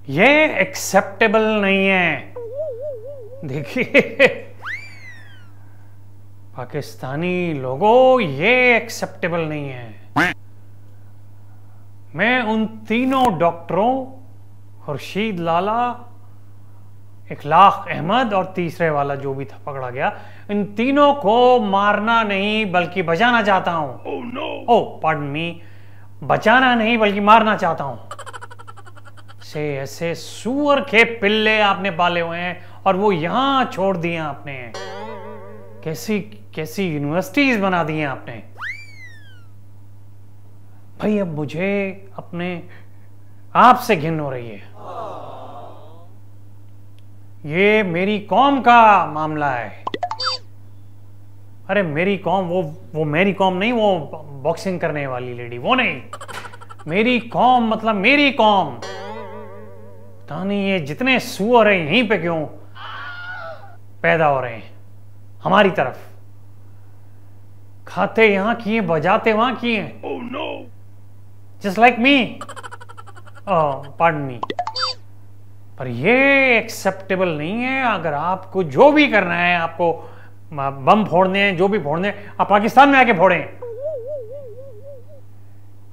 ये एक्सेप्टेबल नहीं है। देखिए पाकिस्तानी लोगों, ये एक्सेप्टेबल नहीं है। मैं उन तीनों डॉक्टरों, खुर्शीद लाला, इखलाक अहमद और तीसरे वाला जो भी था पकड़ा गया, इन तीनों को मारना नहीं बल्कि बचाना चाहता हूं। Oh no! ओह पार्डन मी, बचाना नहीं बल्कि मारना चाहता हूं। से ऐसे सूअर के पिल्ले आपने पाले हुए हैं और वो यहां छोड़ दिए आपने। कैसी कैसी यूनिवर्सिटीज बना दी हैं आपने। भाई अब मुझे अपने आप से घिन हो रही है। ये मेरी कौम का मामला है। अरे मेरी कौम, वो मेरी कौम नहीं, वो बॉक्सिंग करने वाली लेडी, वो नहीं। मेरी कौम मतलब मेरी कौम। पता नहीं ये जितने सूअर हैं यहीं पे क्यों पैदा हो रहे हैं हमारी तरफ। खाते यहां किए, बजाते वहां किए। Oh no! Just like me. Pardon me. पर ये एक्सेप्टेबल नहीं है। अगर आपको जो भी करना है, आपको बम फोड़ने हैं, जो भी फोड़ने हैं, आप पाकिस्तान में आके फोड़ें।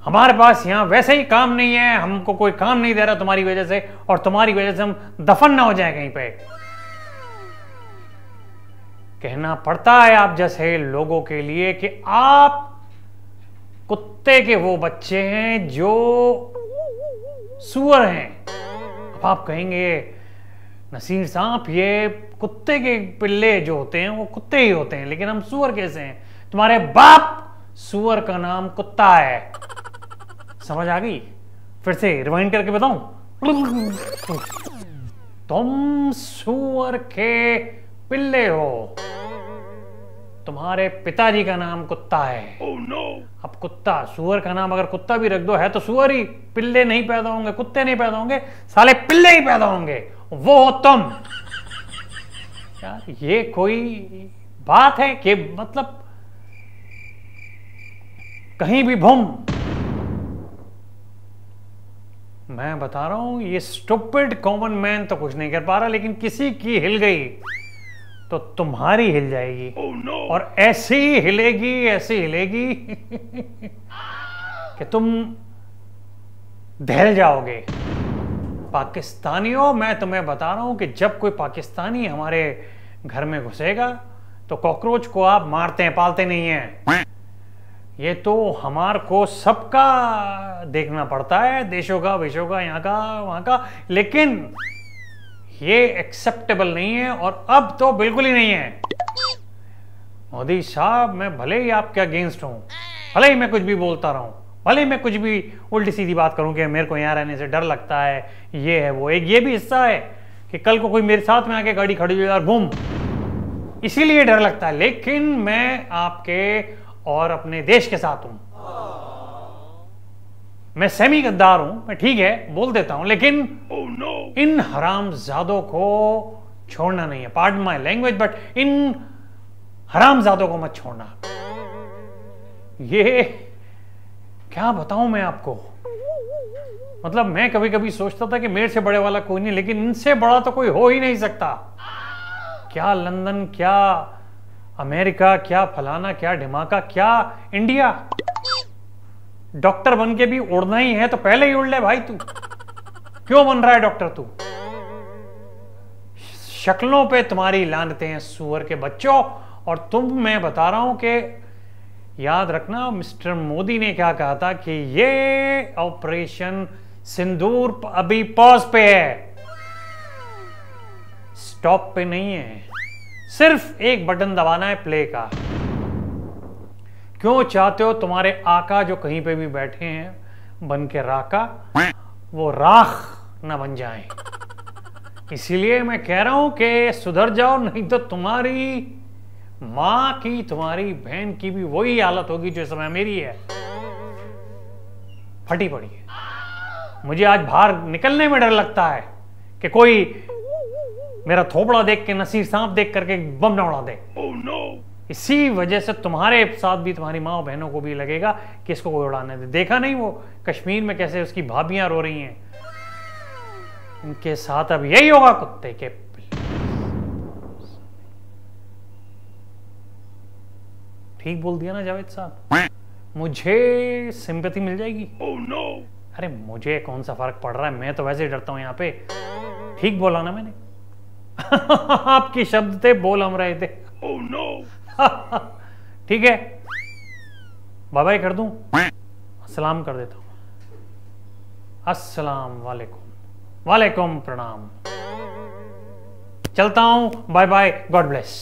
हमारे पास यहां वैसे ही काम नहीं है, हमको कोई काम नहीं दे रहा तुम्हारी वजह से, और तुम्हारी वजह से हम दफन ना हो जाए कहीं पे। कहना पड़ता है आप जैसे लोगों के लिए कि आप कुत्ते के वो बच्चे हैं जो सूअर हैं। अब आप कहेंगे नसीर साहब ये कुत्ते के पिल्ले जो होते हैं वो कुत्ते ही होते हैं, लेकिन हम सूअर कैसे हैं? तुम्हारे बाप सूअर का नाम कुत्ता है। समझ आ गई? फिर से रिवाइंड करके बताऊं। तुम सूअर के पिल्ले हो। तुम्हारे पिताजी का नाम कुत्ता है। Oh no! अब कुत्ता, सूअर का नाम अगर कुत्ता भी रख दो, है तो सूअर ही। पिल्ले नहीं पैदा होंगे, कुत्ते नहीं पैदा होंगे, साले पिल्ले ही पैदा होंगे। वो हो तुम। यार ये कोई बात है कि मतलब कहीं भी भूम। मैं बता रहा हूं ये स्टूपिड कॉमन मैन तो कुछ नहीं कर पा रहा, लेकिन किसी की हिल गई तो तुम्हारी हिल जाएगी। Oh no! और ऐसी हिलेगी, ऐसी हिलेगी कि तुम दहल जाओगे। पाकिस्तानियों, मैं तुम्हें बता रहा हूं कि जब कोई पाकिस्तानी हमारे घर में घुसेगा तो कॉकरोच को आप मारते हैं, पालते नहीं हैं। ये तो हमार को सबका देखना पड़ता है, देशों का, विशों का, यहाँ का, वहां का, लेकिन ये एक्सेप्टेबल नहीं है, और अब तो बिल्कुल ही नहीं है। मोदी साहब, मैं भले ही आपके अगेंस्ट हूं, भले ही मैं कुछ भी बोलता रहूं, भले ही मैं कुछ भी उल्टी सीधी बात करूं कि मेरे को यहां रहने से डर लगता है, ये है वो, एक ये भी हिस्सा है कि कल को कोई मेरे साथ में आके गाड़ी खड़ी हुई और बूम, इसीलिए डर लगता है। लेकिन मैं आपके और अपने देश के साथ हूं। मैं सेमी गद्दार हूं, मैं ठीक है बोल देता हूं, लेकिन Oh no! इन हरामजादों को छोड़ना नहीं है। पार्डन माय लैंग्वेज, बट इन हरामजादों को मत छोड़ना। ये क्या बताऊं मैं आपको। मतलब मैं कभी कभी सोचता था कि मेरे से बड़े वाला कोई नहीं, लेकिन इनसे बड़ा तो कोई हो ही नहीं सकता। क्या लंदन, क्या अमेरिका, क्या फलाना, क्या ढिमाका, क्या इंडिया। डॉक्टर बन के भी उड़ना ही है तो पहले ही उड़ ले भाई। तू क्यों बन रहा है डॉक्टर? तू शक्लों पे तुम्हारी लानतें हैं सूअर के बच्चों। और तुम, मैं बता रहा हूं कि याद रखना मिस्टर मोदी ने क्या कहा था कि ये ऑपरेशन सिंदूर अभी पॉज पे है, स्टॉप पे नहीं है। सिर्फ एक बटन दबाना है, प्ले का। क्यों चाहते हो तुम्हारे आका जो कहीं पे भी बैठे हैं बन के राका, वो राख न बन जाएं। इसीलिए मैं कह रहा हूं कि सुधर जाओ, नहीं तो तुम्हारी मां की, तुम्हारी बहन की भी वही हालत होगी जो इस समय मेरी है, फटी पड़ी है। मुझे आज बाहर निकलने में डर लगता है कि कोई मेरा थोपड़ा देख के, नसीर सांप देख करके बम न उड़ा दे। Oh no! इसी वजह से तुम्हारे साथ भी, तुम्हारी माँ और बहनों को भी लगेगा कि इसको कोई उड़ाने दे। देखा नहीं वो कश्मीर में कैसे उसकी भाभियां रो रही हैं, इनके साथ अब यही होगा कुत्ते के। ठीक बोल दिया ना जावेद साहब, मुझे सिंपैथी मिल जाएगी। oh, no. अरे मुझे कौन सा फर्क पड़ रहा है, मैं तो वैसे ही डरता हूं यहाँ पे। ठीक बोला ना मैंने? आपके शब्द थे, बोल हम रहे थे। oh, no. ठीक है, बाय बाय कर दूं, सलाम कर देता हूं। अस्सलाम वालेकुम, वालेकुम प्रणाम, चलता हूं, बाय बाय, गॉड ब्लेस।